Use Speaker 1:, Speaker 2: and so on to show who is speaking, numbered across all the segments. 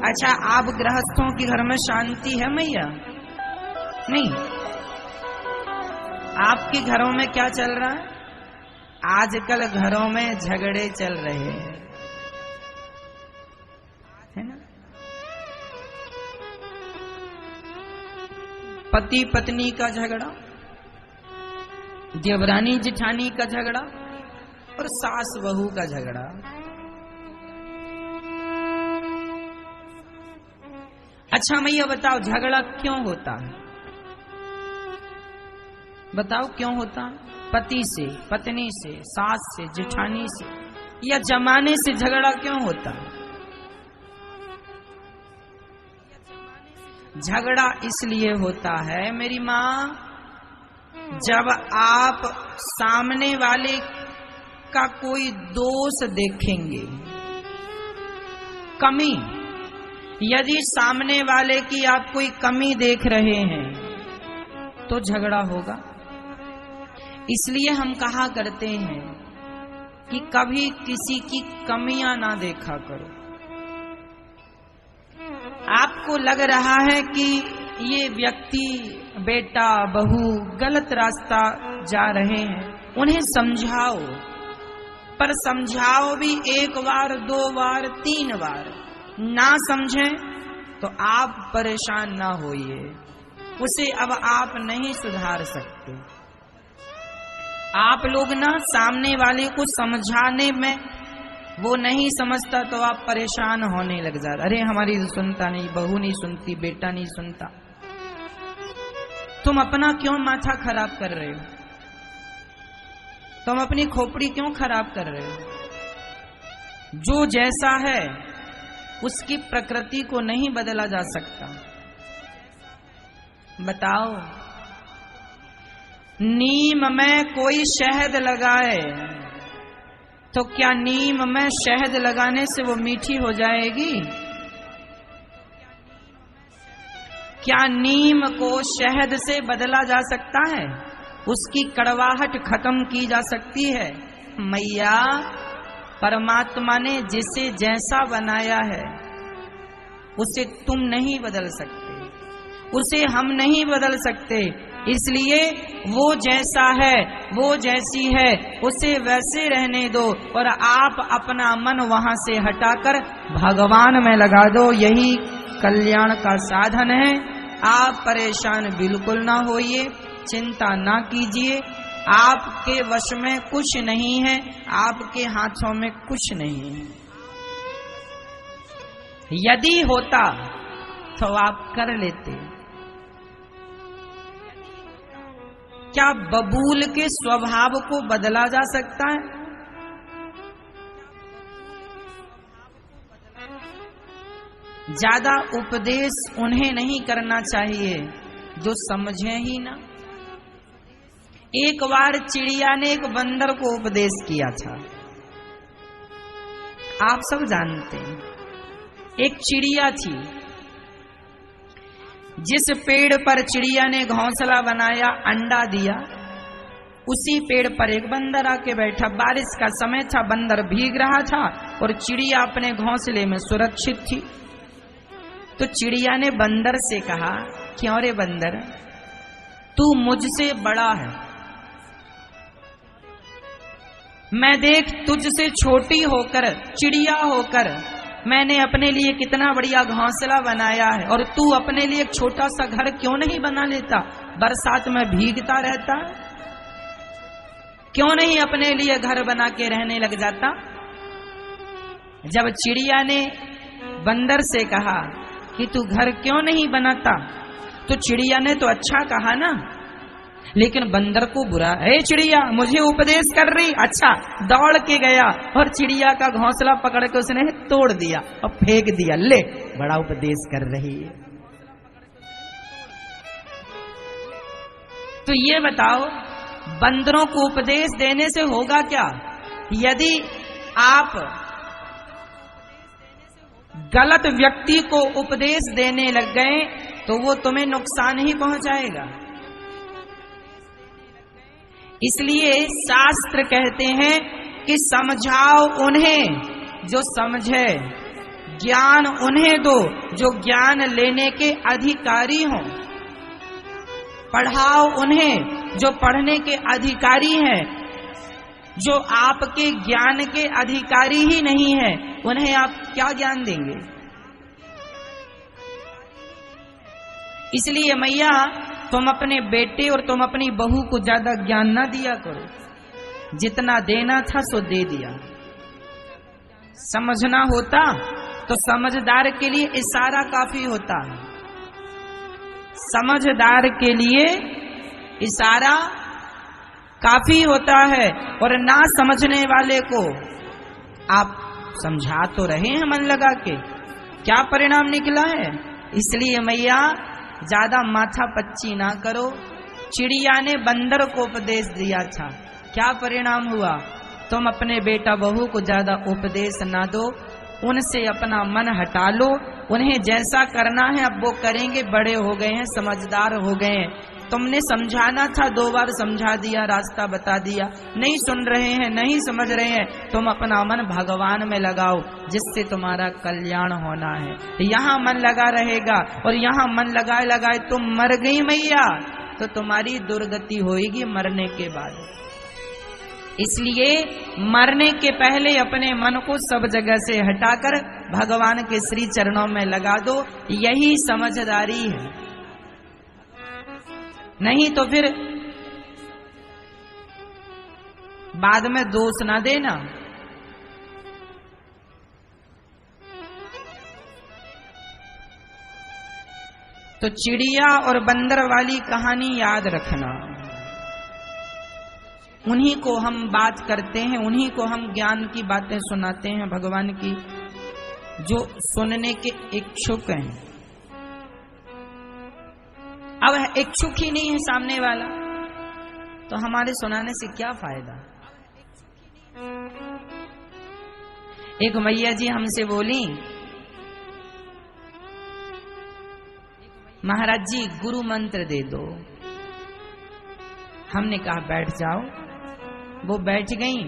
Speaker 1: अच्छा, आप गृहस्थों के घर में शांति है मैया? नहीं। आपके घरों में क्या चल रहा है? आजकल घरों में झगड़े चल रहे हैं, है ना? पति पत्नी का झगड़ा, देवरानी जिठानी का झगड़ा और सास बहू का झगड़ा। अच्छा मैया बताओ, झगड़ा क्यों होता है? बताओ क्यों होता है? पति से, पत्नी से, सास से, जेठानी से या जमाने से झगड़ा क्यों होता है? झगड़ा इसलिए होता है मेरी माँ, जब आप सामने वाले का कोई दोष देखेंगे, कमी, यदि सामने वाले की आप कोई कमी देख रहे हैं तो झगड़ा होगा। इसलिए हम कहा करते हैं कि कभी किसी की कमियां ना देखा करो। आपको लग रहा है कि ये व्यक्ति, बेटा बहू गलत रास्ता जा रहे हैं, उन्हें समझाओ, पर समझाओ भी एक बार, दो बार, तीन बार। ना समझें तो आप परेशान ना होइए, उसे अब आप नहीं सुधार सकते। आप लोग ना सामने वाले को समझाने में वो नहीं समझता तो आप परेशान होने लग जाते। अरे हमारी सुनता नहीं, बहू नहीं सुनती, बेटा नहीं सुनता। तुम अपना क्यों माथा खराब कर रहे हो? तुम अपनी खोपड़ी क्यों खराब कर रहे हो? जो जैसा है उसकी प्रकृति को नहीं बदला जा सकता। बताओ, नीम में कोई शहद लगाए तो क्या नीम में शहद लगाने से वो मीठी हो जाएगी? क्या नीम को शहद से बदला जा सकता है? उसकी कड़वाहट खत्म की जा सकती है? मैया, परमात्मा ने जिसे जैसा बनाया है उसे तुम नहीं बदल सकते, उसे हम नहीं बदल सकते। इसलिए वो जैसा है, वो जैसी है, उसे वैसे रहने दो और आप अपना मन वहां से हटाकर भगवान में लगा दो। यही कल्याण का साधन है। आप परेशान बिल्कुल ना होइए, चिंता ना कीजिए। आपके वश में कुछ नहीं है, आपके हाथों में कुछ नहीं है। यदि होता तो आप कर लेते। क्या बबूल के स्वभाव को बदला जा सकता है? ज्यादा उपदेश उन्हें नहीं करना चाहिए जो समझे ही ना। एक बार चिड़िया ने एक बंदर को उपदेश किया था, आप सब जानते हैं। एक चिड़िया थी, जिस पेड़ पर चिड़िया ने घोंसला बनाया, अंडा दिया, उसी पेड़ पर एक बंदर आके बैठा। बारिश का समय था, बंदर भीग रहा था और चिड़िया अपने घोंसले में सुरक्षित थी। तो चिड़िया ने बंदर से कहा, क्यों रे बंदर, तू मुझसे बड़ा है, मैं देख तुझसे छोटी होकर, चिड़िया होकर मैंने अपने लिए कितना बढ़िया घोंसला बनाया है, और तू अपने लिए एक छोटा सा घर क्यों नहीं बना लेता? बरसात में भीगता रहता, क्यों नहीं अपने लिए घर बना के रहने लग जाता? जब चिड़िया ने बंदर से कहा कि तू घर क्यों नहीं बनाता, तो चिड़िया ने तो अच्छा कहा ना, लेकिन बंदर को बुरा, ए चिड़िया मुझे उपदेश कर रही। अच्छा, दौड़ के गया और चिड़िया का घोंसला पकड़ के उसने तोड़ दिया और फेंक दिया। ले, बड़ा उपदेश कर रही है। तो ये बताओ, बंदरों को उपदेश देने से होगा क्या? यदि आप गलत व्यक्ति को उपदेश देने लग गए तो वो तुम्हें नुकसान ही पहुंचाएगा। इसलिए शास्त्र कहते हैं कि समझाओ उन्हें जो समझे, ज्ञान उन्हें दो जो ज्ञान लेने के अधिकारी हों, पढ़ाओ उन्हें जो पढ़ने के अधिकारी हैं। जो आपके ज्ञान के अधिकारी ही नहीं है, उन्हें आप क्या ज्ञान देंगे? इसलिए मैया, तुम अपने बेटे और तुम अपनी बहू को ज्यादा ज्ञान ना दिया करो, जितना देना था सो दे दिया। समझना होता तो समझदार के लिए इशारा काफी होता है, समझदार के लिए इशारा काफी होता है। और ना समझने वाले को आप समझा तो रहे हैं मन लगा के, क्या परिणाम निकला है? इसलिए मैया, ज्यादा माथा पच्ची ना करो। चिड़िया ने बंदर को उपदेश दिया था, क्या परिणाम हुआ? तुम अपने बेटा बहू को ज्यादा उपदेश ना दो, उनसे अपना मन हटा लो। उन्हें जैसा करना है अब वो करेंगे, बड़े हो गए हैं, समझदार हो गए हैं। तुमने समझाना था, 2 बार समझा दिया, रास्ता बता दिया, नहीं सुन रहे हैं, नहीं समझ रहे हैं। तुम अपना मन भगवान में लगाओ, जिससे तुम्हारा कल्याण होना है। यहाँ मन लगा रहेगा और यहाँ मन लगाए लगाए तुम मर गई मैया, तो तुम्हारी दुर्गति होगी मरने के बाद। इसलिए मरने के पहले अपने मन को सब जगह से हटाकर भगवान के श्री चरणों में लगा दो, यही समझदारी है। नहीं तो फिर बाद में दोष ना देना। तो चिड़िया और बंदर वाली कहानी याद रखना, उन्हीं को हम बात करते हैं, उन्हीं को हम ज्ञान की बातें सुनाते हैं भगवान की, जो सुनने के इच्छुक हैं। अब इच्छुक ही नहीं है सामने वाला, तो हमारे सुनाने से क्या फायदा? एक मैया जी हमसे बोली, महाराज जी गुरु मंत्र दे दो। हमने कहा बैठ जाओ, वो बैठ गई।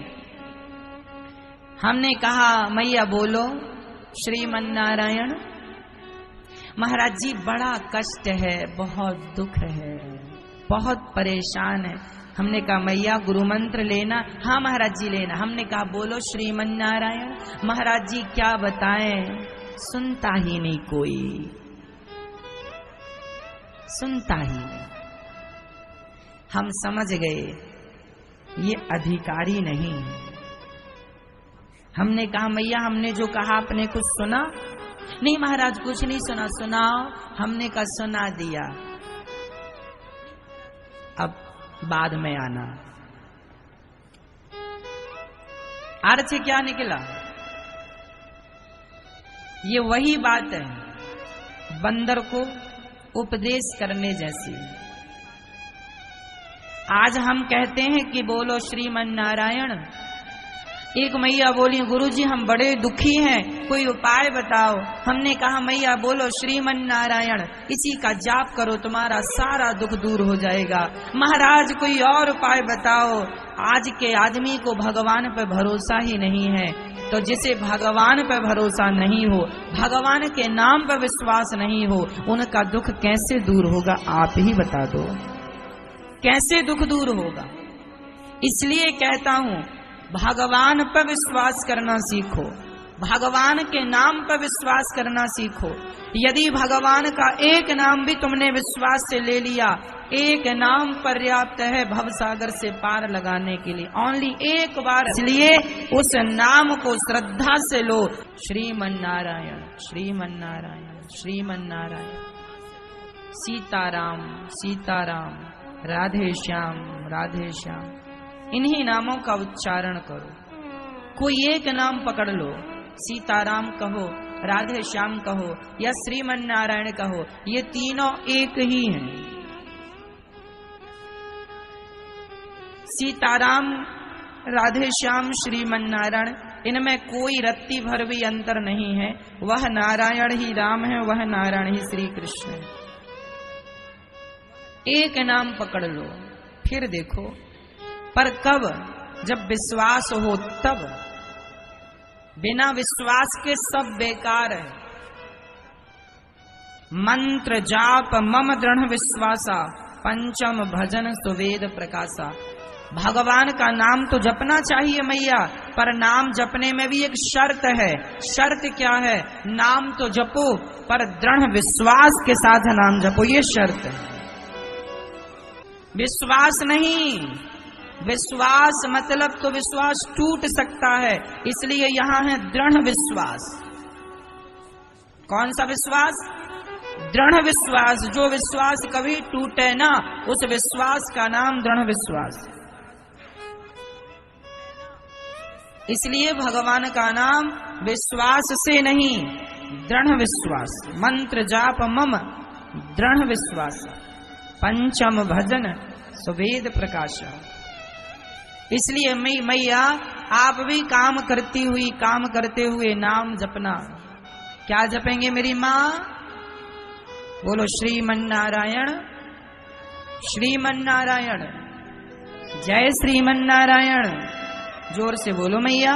Speaker 1: हमने कहा मैया बोलो श्रीमन नारायण। महाराज जी बड़ा कष्ट है, बहुत दुख है, बहुत परेशान है। हमने कहा मैया गुरु मंत्र लेना। हाँ महाराज जी लेना। हमने कहा बोलो श्रीमन नारायण। महाराज जी क्या बताएं, सुनता ही नहीं कोई, सुनता ही नहीं। हम समझ गए ये अधिकारी नहीं। हमने कहा मैया हमने जो कहा आपने कुछ सुना? नहीं महाराज कुछ नहीं सुना। सुनाओ। हमने कहा सुना दिया, अब बाद में आना। अर्थ क्या निकला? ये वही बात है बंदर को उपदेश करने जैसी। आज हम कहते हैं कि बोलो श्रीमन नारायण। एक मैया बोली गुरुजी हम बड़े दुखी हैं, कोई उपाय बताओ। हमने कहा मैया बोलो श्रीमन नारायण, इसी का जाप करो, तुम्हारा सारा दुख दूर हो जाएगा। महाराज कोई और उपाय बताओ। आज के आदमी को भगवान पर भरोसा ही नहीं है, तो जिसे भगवान पर भरोसा नहीं हो, भगवान के नाम पर विश्वास नहीं हो, उनका दुख कैसे दूर होगा? आप ही बता दो, कैसे दुख दूर होगा? इसलिए कहता हूं भगवान पर विश्वास करना सीखो, भगवान के नाम पर विश्वास करना सीखो। यदि भगवान का एक नाम भी तुमने विश्वास से ले लिया, एक नाम पर्याप्त है भवसागर से पार लगाने के लिए, ओनली एक बार। इसलिए उस नाम को श्रद्धा से लो, श्रीमन नारायण श्रीमन नारायण श्रीमन नारायण, सीताराम सीताराम, राधे श्याम राधे श्याम। इन्हीं नामों का उच्चारण करो। कोई एक नाम पकड़ लो, सीताराम कहो, राधे श्याम कहो या श्रीमन नारायण कहो, ये तीनों एक ही हैं। सीताराम राधे श्याम श्रीमन नारायण, इनमें कोई रत्ती भर भी अंतर नहीं है। वह नारायण ही राम है, वह नारायण ही श्री कृष्ण है। एक नाम पकड़ लो, फिर देखो। पर कब? जब विश्वास हो तब। बिना विश्वास के सब बेकार है। मंत्र जाप मम दृढ़ विश्वासा, पंचम भजन सुवेद प्रकाशा। भगवान का नाम तो जपना चाहिए मैया, पर नाम जपने में भी एक शर्त है। शर्त क्या है? नाम तो जपो पर दृढ़ विश्वास के साथ नाम जपो, ये शर्त है। विश्वास नहीं, विश्वास मतलब तो विश्वास टूट सकता है, इसलिए यहां है दृढ़ विश्वास। कौन सा विश्वास? दृढ़ विश्वास। जो विश्वास कभी टूटे ना, उस विश्वास का नाम दृढ़ विश्वास। इसलिए भगवान का नाम विश्वास से नहीं, दृढ़ विश्वास। मंत्र जाप मम दृढ़ विश्वास, पंचम भजन सुवेद प्रकाश। इसलिए मैया आप भी काम करते हुए नाम जपना। क्या जपेंगे मेरी माँ? बोलो श्रीमन्नारायण, श्रीमन्नारायण, जय श्रीमन्नारायण। जोर से बोलो मैया,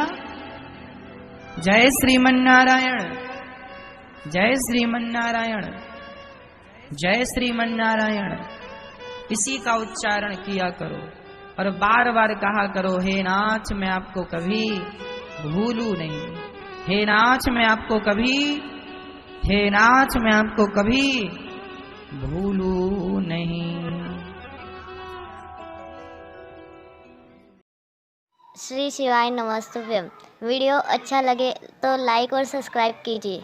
Speaker 1: जय श्रीमन्नारायण, जय श्रीमन्नारायण, जय श्रीमन्नारायण। इसी का उच्चारण किया करो और बार बार कहा करो, हे नाथ मैं आपको कभी भूलू नहीं, हे नाथ मैं आपको कभी, हे नाथ मैं आपको कभी भूलू नहीं।
Speaker 2: श्री शिवाय नमस्तुभ्यम। वीडियो अच्छा लगे तो लाइक और सब्सक्राइब कीजिए।